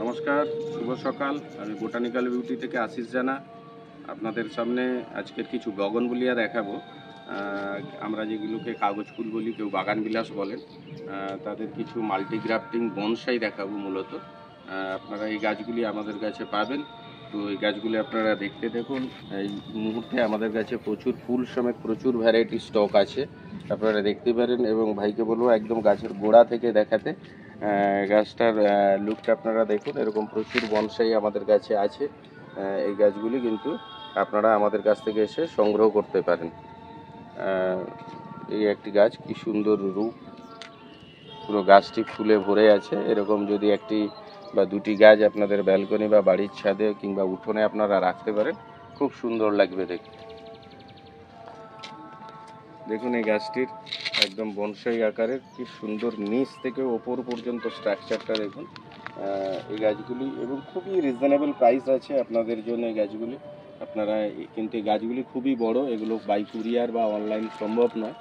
নমস্কার, শুভ সকাল। আমি বোটানিক্যাল বিউটি থেকে আশিস জানা আপনাদের সামনে আজকের কিছু বগনভিলিয়া দেখাবো। আমরা যেগুলোকে কাগজ ফুল বলি, কেউ বাগান বিলাস বলেন, তাদের কিছু মাল্টিগ্রাফটিং বনসাই দেখাবো মূলত। আপনারা এই গাছগুলি আমাদের কাছে পাবেন। তো এই গাছগুলি আপনারা দেখতে দেখুন। এই মুহূর্তে আমাদের কাছে প্রচুর ফুল সমেত প্রচুর ভ্যারাইটি স্টক আছে, আপনারা দেখতে পারেন। এবং ভাইকে বলবো একদম গাছের গোড়া থেকে দেখাতে। গাছটার লুকটা আপনারা দেখুন। এরকম প্রচুর বনসাই আমাদের কাছে আছে। এই গাছগুলি কিন্তু আপনারা আমাদের কাছ থেকে এসে সংগ্রহ করতে পারেন। এই একটি গাছ, কি সুন্দর রূপ, পুরো গাছটি ফুলে ভরে আছে। এরকম যদি একটি বা দুটি গাছ আপনাদের ব্যালকনি বা বাড়ির ছাদে কিংবা উঠোনে আপনারা রাখতে পারেন, খুব সুন্দর লাগবে দেখতে। দেখুন এই গাছটির একদম বনসাই আকারের, কি সুন্দর নিচ থেকে ওপর পর্যন্ত স্ট্রাকচারটা দেখুন। এই গাছগুলি এবং খুবই রিজনেবল প্রাইস আছে আপনাদের জন্য এই গাছগুলি। আপনারা কিন্তু এই গাছগুলি খুবই বড়, এগুলো বাই কুরিয়ার বা অনলাইন সম্ভব নয়।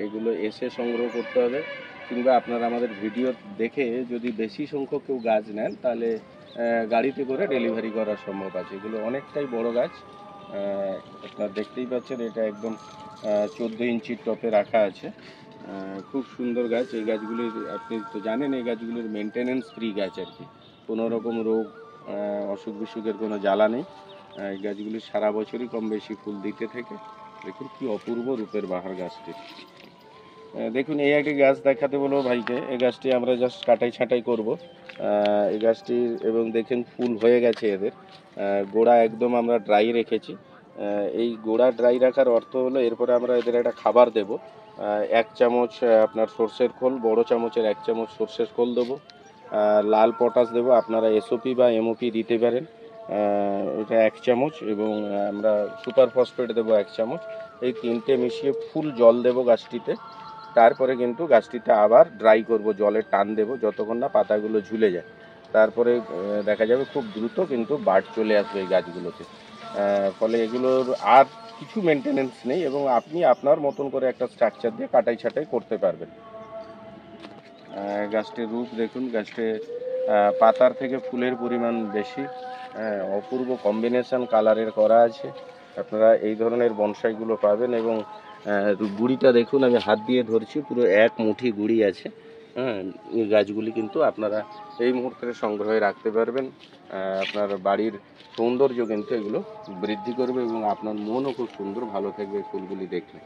এগুলো এসে সংগ্রহ করতে হবে, কিংবা আপনারা আমাদের ভিডিও দেখে যদি বেশি সংখ্যক কেউ গাছ নেন তাহলে গাড়িতে করে ডেলিভারি করা সম্ভব আছে। এগুলো অনেকটাই বড় গাছ, আপনারা দেখতেই পাচ্ছেন। এটা একদম 14 ইঞ্চির টপে রাখা আছে। খুব সুন্দর গাছ। এই গাছগুলির আপনি তো জানেন, এই গাছগুলির মেনটেনেন্স ফ্রি গাছ আর কি। কোনো রকম রোগ অসুখ বিসুখের কোনো জ্বালা নেই। এই গাছগুলি সারা বছরই কম বেশি ফুল দিতে থাকে। দেখুন কি অপূর্ব রূপের বাহার গাছটি। দেখুন এই একটি গাছ দেখাতে বলবো ভাইকে। এই গাছটি আমরা জাস্ট কাটাই ছাঁটাই করব এই গাছটি। এবং দেখেন ফুল হয়ে গেছে এদের। গোড়া একদম আমরা ড্রাই রেখেছি। এই গোড়া ড্রাই রাখার অর্থ হলো এরপরে আমরা এদের একটা খাবার দেব। 1 চামচ আপনার সর্ষের খোল, বড় চামচের 1 চামচ সর্ষের খোল দেবো। লাল পটাশ দেবো, আপনারা এসওপি বা এমওপি দিতে পারেন। এটা 1 চামচ। এবং আমরা সুপার ফসফেট দেবো 1 চামচ। এই তিনটে মিশিয়ে ফুল জল দেবো গাছটিতে। তারপরে কিন্তু গাছটিতে আবার ড্রাই করব, জলের টান দেব যতক্ষণ না পাতাগুলো ঝুলে যায়। তারপরে দেখা যাবে খুব দ্রুত কিন্তু বাড় চলে আসবে এই গাছগুলোতে। ফলে এগুলোর আর কিছু মেনটেনেন্স নেই, এবং আপনি আপনার মতন করে একটা স্ট্রাকচার দিয়ে কাটাই ছাটাই করতে পারবেন। গাছটির রূপ দেখুন। গাছটি পাতার থেকে ফুলের পরিমাণ বেশি। অপূর্ব কম্বিনেশন কালারের করা আছে। আপনারা এই ধরনের বনসাইগুলো পাবেন। এবং গুঁড়িটা দেখুন, আমি হাত দিয়ে ধরছি, পুরো 1 মুঠি গুঁড়ি আছে। এই গাছগুলি কিন্তু আপনারা এই মুহূর্তে সংগ্রহে রাখতে পারবেন। আপনার বাড়ির সৌন্দর্য কিন্তু এগুলো বৃদ্ধি করবে, এবং আপনার মনও খুব সুন্দর ভালো থাকবে ফুলগুলি দেখলে।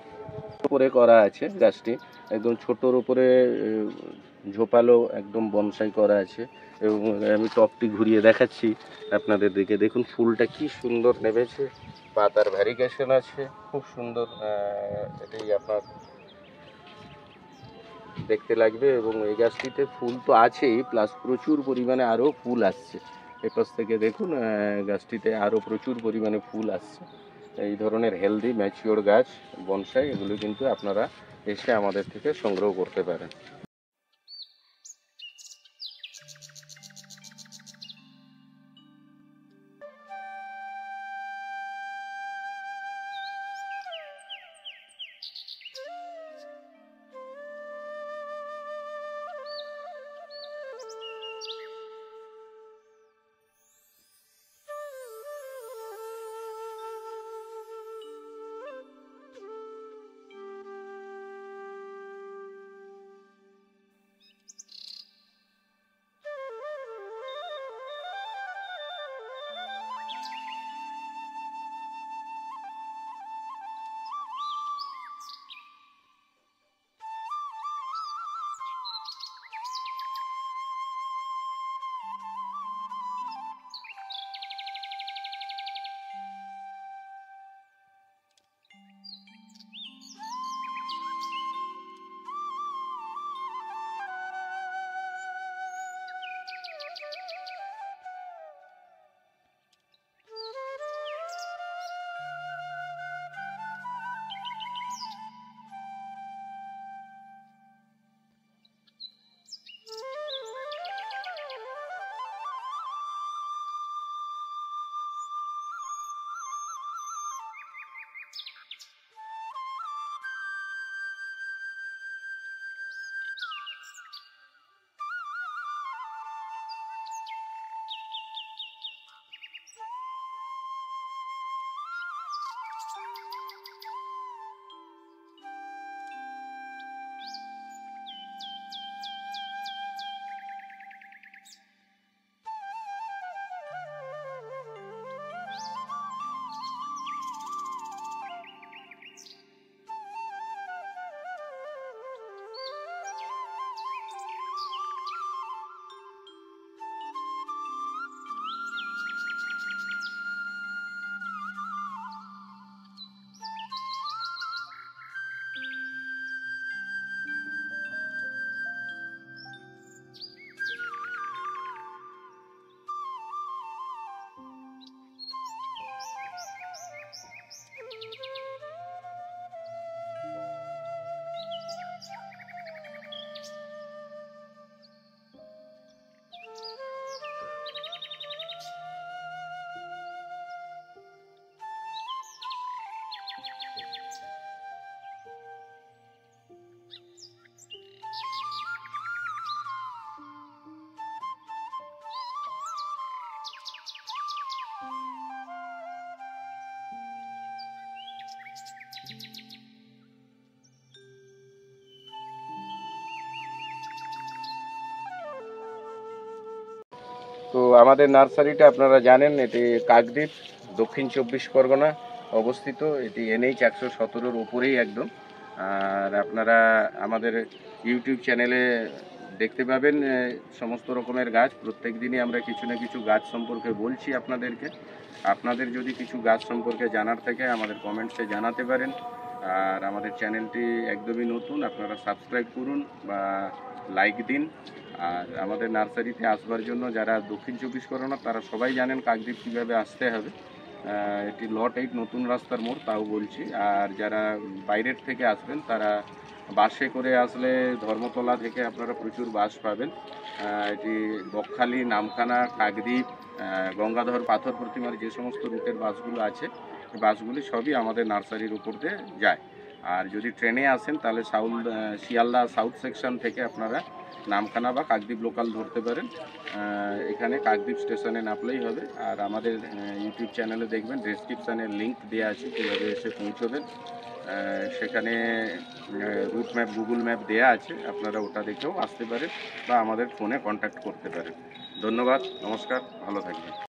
উপরে করা আছে গাছটি, একদম ছোটোর উপরে ঝোপালো একদম বনসাই করা আছে। এবং আমি টপটি ঘুরিয়ে দেখাচ্ছি আপনাদের দিকে। দেখুন ফুলটা কি সুন্দর নেমেছে, পাতার ভ্যারিগেশন আছে, খুব সুন্দর। এটাই আপনার দেখতে লাগবে। এবং এই গাছটিতে ফুল তো আছেই, প্লাস প্রচুর পরিমাণে আরও ফুল আসছে। এপাশ থেকে দেখুন, গাছটিতে আরও প্রচুর পরিমাণে ফুল আসছে। এই ধরনের হেলদি ম্যাচিওর গাছ বনসাই, এগুলো কিন্তু আপনারা এসে আমাদের থেকে সংগ্রহ করতে পারেন। তো আমাদের নার্সারিটা আপনারা জানেন, এটি কাকদ্বীপ, দক্ষিণ 24 পরগনা অবস্থিত। এটি NH 117-র উপরেই একদম। আর আপনারা আমাদের ইউটিউব চ্যানেলে দেখতে পাবেন সমস্ত রকমের গাছ। প্রত্যেক দিনই আমরা কিছু না কিছু গাছ সম্পর্কে বলছি আপনাদেরকে। আপনাদের যদি কিছু গাছ সম্পর্কে জানার থাকে আমাদের কমেন্টসে জানাতে পারেন। আর আমাদের চ্যানেলটি একদমই নতুন, আপনারা সাবস্ক্রাইব করুন বা লাইক দিন। আর আমাদের নার্সারিতে আসবার জন্য যারা দক্ষিণ 24 পরগনা তারা সবাই জানেন কাকদ্বীপ কীভাবে আসতে হবে। এটি লট 8 নতুন রাস্তার মোড়, তাও বলছি। আর যারা বাইরের থেকে আসবেন তারা বাসে করে আসলে ধর্মতলা থেকে আপনারা প্রচুর বাস পাবেন। এটি বকখালি, নামখানা, কাকদ্বীপ, গঙ্গাধর পাথর প্রতিমার যে সমস্ত রুটের বাসগুলো আছে, এই বাসগুলি সবই আমাদের নার্সারির উপর দিয়ে যায়। আর যদি ট্রেনে আসেন তাহলে শিয়ালদা সাউথ সেকশন থেকে আপনারা নামখানা বা কাকদ্বীপ লোকাল ধরতে পারেন। এখানে কাকদ্বীপ স্টেশনে নামলেই হবে। আর আমাদের ইউটিউব চ্যানেলে দেখবেন ডেসক্রিপশানে লিঙ্ক দেওয়া আছে কীভাবে এসে পৌঁছবেন। সেখানে রুট ম্যাপ, গুগল ম্যাপ দেওয়া আছে, আপনারা ওটা দেখেও আসতে পারেন বা আমাদের ফোনে কন্ট্যাক্ট করতে পারেন। ধন্যবাদ, নমস্কার, ভালো থাকবেন।